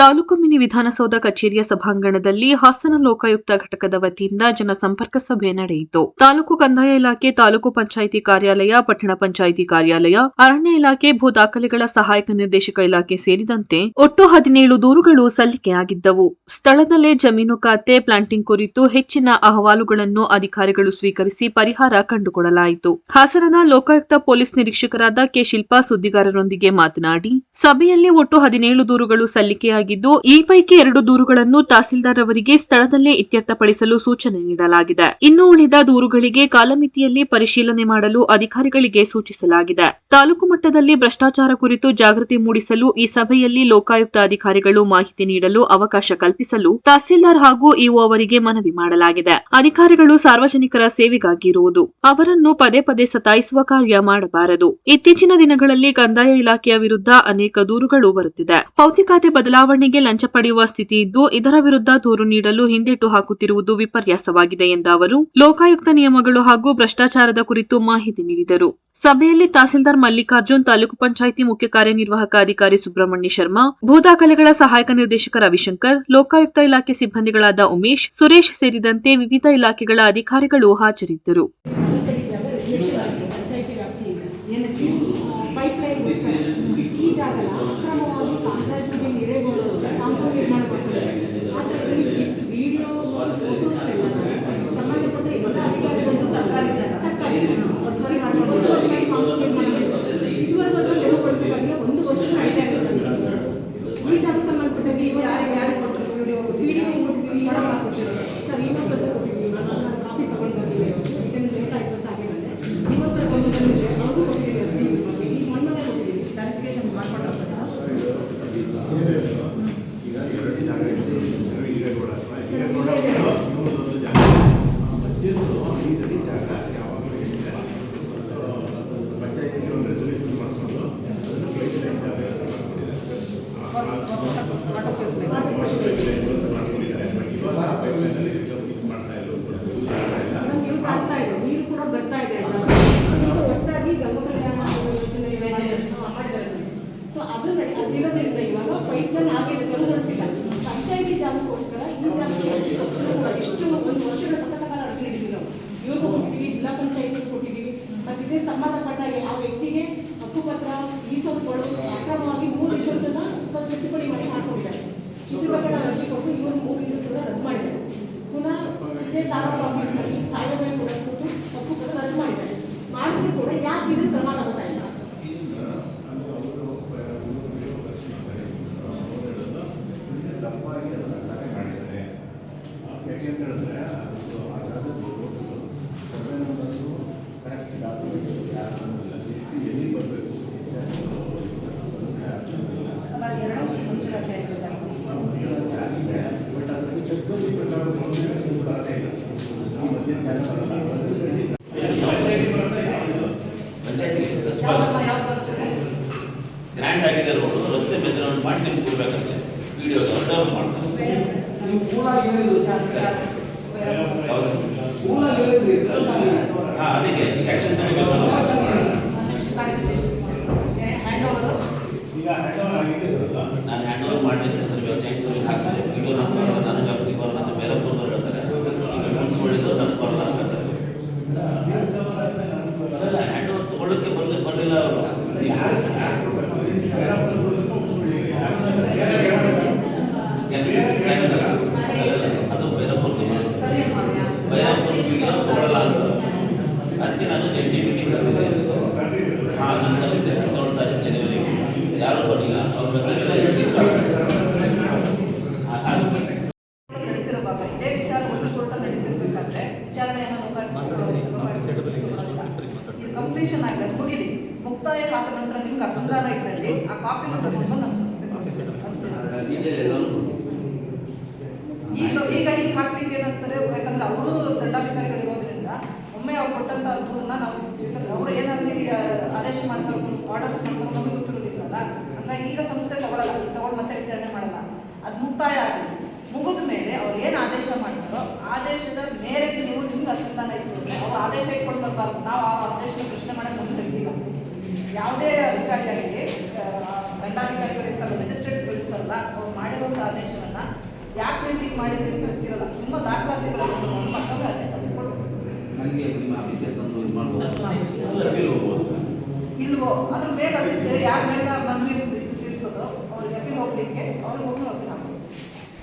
Taluk mini Vidhana Soudha ಕಚೇರಿಯ ಸಭಾಂಗಣದಲ್ಲಿ ಹಾಸನ ಲೋಕಾಯುಕ್ತ ಘಟಕದ ವತಿಯಿಂದ ಜನಸಂಪರ್ಕ ಸಭೆ ನಡೆಯಿತು. ತಾಲೂಕು ಕಂದಾಯ ಇಲಾಖೆ, ತಾಲೂಕು ಪಂಚಾಯಿತಿ ಕಾರ್ಯಾಲಯ, ಪಟ್ಟಣ ಪಂಚಾಯಿತಿ ಕಾರ್ಯಾಲಯ, ಅರಣ್ಯ ಇಲಾಖೆ, ಭೂ ದಾಖಲೆಗಳ ಸಹಾಯಕ ನಿರ್ದೇಶಕ ಇಲಾಖೆ ಸೇರಿದಂತೆ ಒಟ್ಟು 17 ದೂರುಗಳು ಸಲ್ಲಿಕೆಯಾಗಿದ್ದವು. ಸ್ಥಳದಲ್ಲೇ ಜಮೀನು ಖಾತೆ, ಪ್ಲಾಂಟಿಂಗ್ ಕುರಿತು ಹೆಚ್ಚಿನ ಅಹವಾಲುಗಳನ್ನು ಅಧಿಕಾರಿಗಳು ಸ್ವೀಕರಿಸಿ ಪರಿಹಾರ ಕಂಡುಕೊಳ್ಳಲಾಯಿತು. ಹಾಸನದ ಲೋಕಾಯುಕ್ತ ಪೊಲೀಸ್ ನಿರೀಕ್ಷಕರಾದ ಕೆ. ಶಿಲ್ಪಾ ಸುದ್ದಿಗಾರರೊಂದಿಗೆ ಮಾತನಾಡಿ, ಸಭೆಯಲ್ಲಿ ಒಟ್ಟು 17 ದೂರುಗಳು ಸಲ್ಲಿಕೆಯಾಗಿದ್ದು, ಈ ಪೈಕಿ 2 ದೂರುಗಳನ್ನು ತಹಸೀಲ್ದಾರ್ ಅವರಿಗೆ ಸ್ಥಳದಲ್ಲೇ ಇತ್ಯರ್ಥಪಡಿಸಲು ಸೂಚನೆ ನೀಡಲಾಗಿದೆ. ಇನ್ನು ಉಳಿದ ದೂರುಗಳಿಗೆ ಕಾಲಮಿತಿಯಲ್ಲಿ ಪರಿಶೀಲನೆ ಮಾಡಲು ಅಧಿಕಾರಿಗಳಿಗೆ ಸೂಚಿಸಲಾಗಿದೆ. ತಾಲೂಕು ಮಟ್ಟದಲ್ಲಿ ಭ್ರಷ್ಟಾಚಾರ ಕುರಿತು ಜಾಗೃತಿ ಮೂಡಿಸಲು ಈ ಸಭೆಯಲ್ಲಿ ಲೋಕಾಯುಕ್ತ ಅಧಿಕಾರಿಗಳು ಮಾಹಿತಿ ನೀಡಲು ಅವಕಾಶ ಕಲ್ಪಿಸಲು ತಹಸೀಲ್ದಾರ್ ಹಾಗೂ ಇಒ ಅವರಿಗೆ ಮನವಿ ಮಾಡಲಾಗಿದೆ. ಅಧಿಕಾರಿಗಳು ಸಾರ್ವಜನಿಕರ ಸೇವೆಗಾಗಿ ಇರುವುದು, ಅವರನ್ನು ಪದೇ ಪದೇ ಸತಾಯಿಸುವ ಕಾರ್ಯ ಮಾಡಬಾರದು. ಇತ್ತೀಚಿನ ದಿನಗಳಲ್ಲಿ ಕಂದಾಯ ಇಲಾಖೆಯ ವಿರುದ್ಧ ಅನೇಕ ದೂರುಗಳು ಬರುತ್ತಿದೆ. ಭೌತಿಕಾತೆ ಬದಲಾವಣೆಗೆ ಲಂಚ ಪಡೆಯುವ ಸ್ಥಿತಿ ಇದ್ದು, ಇದರ ವಿರುದ್ಧ ದೂರು ನೀಡಲು ಹಿಂದೇಟು ಹಾಕುತ್ತಿರುವುದು ವಿಪರ್ಯಾಸವಾಗಿದೆ ಎಂದ ಅವರು ಲೋಕಾಯುಕ್ತ ನಿಯಮಗಳು ಹಾಗೂ ಭ್ರಷ್ಟಾಚಾರದ ಕುರಿತು ಮಾಹಿತಿ ನೀಡಿದರು. ಸಭೆಯಲ್ಲಿ ತಹಸೀಲ್ದಾರ್ ಮಲ್ಲಿಕಾರ್ಜುನ್, ತಾಲೂಕು ಪಂಚಾಯಿತಿ ಮುಖ್ಯ ಕಾರ್ಯನಿರ್ವಾಹಕ ಅಧಿಕಾರಿ ಸುಬ್ರಹ್ಮಣ್ಯ ಶರ್ಮಾ, ಭೂ ದಾಖಲೆಗಳ ಸಹಾಯಕ ನಿರ್ದೇಶಕ ರವಿಶಂಕರ್, ಲೋಕಾಯುಕ್ತ ಇಲಾಖೆ ಸಿಬ್ಬಂದಿಗಳಾದ ಉಮೇಶ್, ಸುರೇಶ್ ಸೇರಿದಂತೆ ವಿವಿಧ ಇಲಾಖೆಗಳ ಅಧಿಕಾರಿಗಳು ಹಾಜರಿದ್ದರು. ಅದಿರೋದ್ರಿಂದ ಇವಾಗ ಪೈಪ್ಲೈನ್ ಆಗಿದೆ, ತೆರವುಗೊಳಿಸಿಲ್ಲ. ಪಂಚಾಯಿತಿ ಜಾಗಕ್ಕೋಸ್ಕರ ಈ ಜಾಗಕ್ಕೆ ಎಷ್ಟು ಒಂದು ವರ್ಷಗಳ ಸತತ ಕಾಲ ರಚನೆ ಹಿಡಿದಿವಿ ನಾವು. ಇವ್ರಿಗೂ ಕೊಟ್ಟಿದ್ದೀವಿ, ಜಿಲ್ಲಾ ಪಂಚಾಯಿತಿಗೂ ಕೊಟ್ಟಿದ್ದೀವಿ. ಮತ್ತು ಇದೇ ಸಂಬಂಧಪಟ್ಟ ಆ ವ್ಯಕ್ತಿಗೆ ಹಕ್ಕುಪತ್ರ ಈಸೊತ್ತುಗಳು ಅಕ್ರಮವಾಗಿ 3 ಈಸೊತ್ತನ್ನ ತಿದ್ದುಪಡಿ ಮಾಡಿ ಮಾಡ್ಕೊಂಡಿದ್ದಾರೆ. ಇದ್ರ ಬಗ್ಗೆ ನಾವು ಅರ್ಜಿ ಕೊಟ್ಟು ಇವರು 3 ಈಸೊತ್ತನ್ನ ರದ್ದು ಮಾಡಿದ್ದಾರೆ. ಪುನಃ ಇದೇ ತಾಲೂಕು ಆಫೀಸ್ನಲ್ಲಿ ಸಾಯದ ಮೇಲೆ ಕೂಡ ಕೂತು ಹಕ್ಕುಪತ್ರ ರದ್ದು ಮಾಡಿದ್ದಾರೆ. ಮಾಡಿದ್ರು ಕೂಡ ಯಾಕೆ ಇದು ಕ್ರಮ ತಗೋತಾ ಇಲ್ಲ? ಗ್ರ್ಯಾಂಡ್ ಆಗಿದೆ ರೋಡು, ರಸ್ತೆ ಮೆಜರ್ಮೆಂಟ್ ಮಾಡಿ ನಿಮ್ಗೆ ಕೊಡ್ಬೇಕಷ್ಟೇ. ವಿಡಿಯೋ ಡೆವಲಪ್ ಮಾಡ್ತಾರೆ. ಅದಕ್ಕೆ ಆಕ್ಷನ್ ತಗೋಬೇಕು. ನಾನು ಹ್ಯಾಂಡ್ ಓವರ್ ಮಾಡಲಿಕ್ಕೆ ಸರ್ವೆ ಜಾಯಿಂಟ್ ಸರ್ವೆ ಹಾಕಿದೆ. ವಿಡಿಯೋ ನನಗೆ ಆಗ್ತಿ ಬರೋಣ ಅಂತ ಬೇರೆ ಫೋನ್ ಹೇಳ್ತಾರೆ. ಈಗ ನೋಟ್ಸ್ ಹೊಡಿದ್ರು ನನಗೆ ಬರೋಣ ಅಂತ ಹೇಳ್ತಾರೆ. ಅದೆಲ್ಲ ಹ್ಯಾಂಡ್ ಓವರ್ ತೊಗೊಳ್ಳೋಕ್ಕೆ ಬರಲಿಲ್ಲ ಅವರು. ಅದು ಬೈರಪುರ ತಗೊಳ್ಳಲ್ಲ. ಅದಕ್ಕೆ ನಾನು ಜಂಟಿ ಮೀಟಿಂಗ್ ಕರೆದಿದ್ದೆ. ನಾನು ಕರೆದಿದ್ದೆ 17 ತಾರೀಕು ಜನವರಿಗೆ. ಯಾರು ಬರಲಿಲ್ಲ. ಅವ್ರ ಇದೇ ವಿಚಾರ ಒಂದು ಕೋರ್ಟ್ ನಡೀತಿರ್ಬೇಕಾದ್ರೆ ವಿಚಾರಣೆಯನ್ನು ಇದು ಕಂಪ್ಲೀಷನ್ ಆಗಿದೆ, ಅದು ಮುಗಿಲಿ. ಮುಕ್ತಾಯ ಆದ ನಂತರ ನಿಮ್ಗೆ ಅಸಮಾಧಾನ ಇದ್ದಲ್ಲಿ ಆ ಕಾಪಿನ ತಗೊಂಡು ಬಂದು ನಮ್ಮ ಸಂಸ್ಥೆ ಈಗ ಹಾಕ್ಲಿಕ್ಕೆ ಏನಂತಾರೆ, ಯಾಕಂದ್ರೆ ಅವರು ದಂಡಾಧಿಕಾರಿಗಳಿರೋದ್ರಿಂದ ಒಮ್ಮೆ ಅವ್ರು ಕೊಟ್ಟಂತ ದೂರನ್ನ ನಾವು ಸ್ವೀಕಾರ, ಅವರು ಏನಾದ್ರು ಆದೇಶ ಮಾಡ್ತಾರೋ ಆರ್ಡರ್ಸ್ ಮಾಡ್ತಾರೋ ನಮಗೆ ಗೊತ್ತಿರೋದಿಲ್ಲಲ್ಲ. ಹಂಗಾಗಿ ಈಗ ಸಂಸ್ಥೆ ತಗೊಳ್ಳಲ್ಲ, ತಗೊಂಡು ಮತ್ತೆ ವಿಚಾರಣೆ ಮಾಡಲ್ಲ. ಅದು ಮುಕ್ತಾಯ ಆಗಿ ಮುಗಿದ ಮೇಲೆ ಅವ್ರು ಏನು ಆದೇಶ ಮಾಡ್ತಾರೋ ಆದೇಶದ ಮೇರೆಗೆ ನೀವು ನಿಮ್ಗೆ ಅಸಮಾಧಾನ ಇತ್ತು ಅಂದರೆ ಅವ್ರು ಆದೇಶ ಇಟ್ಕೊಂಡು ಬರಬಾರ್ದು. ನಾವು ಆ ಆದೇಶದ ಪ್ರಶ್ನೆ ಮಾಡೋಕ್ಕೆ ನಮ್ಗೆ ತೆಗೆದಿಲ್ಲ. ಯಾವುದೇ ಅಧಿಕಾರಿಯಾಗಿ ದಂಡಾಧಿಕಾರಿಗಳು ಇರ್ತಾರಲ್ಲ, ಮೆಜಿಸ್ಟ್ರೇಟ್ಸ್ಗಳು ಇರ್ತಾರಲ್ಲ, ಅವ್ರು ಮಾಡಿರುವಂಥ ಆದೇಶವನ್ನು ಯಾಕೆ ನೀವು ಹೀಗೆ ಮಾಡಿದ್ರಿ ಅಂತ ಗೊತ್ತಿರಲ್ಲ. ನಿಮ್ಮ ದಾಖಲಾತಿಗಳನ್ನು ಮತ್ತೊಮ್ಮೆ ಅರ್ಜಿ ಸಲ್ಲಿಸ್ಕೊಡ್ಬೇಕು. ನನಗೆ ನಿಮ್ಮ ಆಫೀಸ್ಗೆ ತಂದು ಇದು ಮಾಡ್ಬೋದು. ನೆಕ್ಸ್ಟ್ ಅಪೀಲ್ ಹೋಗ್ಬೋದು. ಇಲ್ವೋ ಅದ್ರ ಮೇಲೆ ಅದಿದ್ದರೆ ಯಾರ ಮೇಲೆ ಮನವಿ ಇರ್ತದೋ ಅವ್ರಿಗೆ ಅಪೀಲ್ ಹೋಗ್ಲಿಕ್ಕೆ ಅವ್ರಿಗೆ ಹೋಗಿ ಅಪೀಲ್ ಹಾಕ್ಬೇಕು.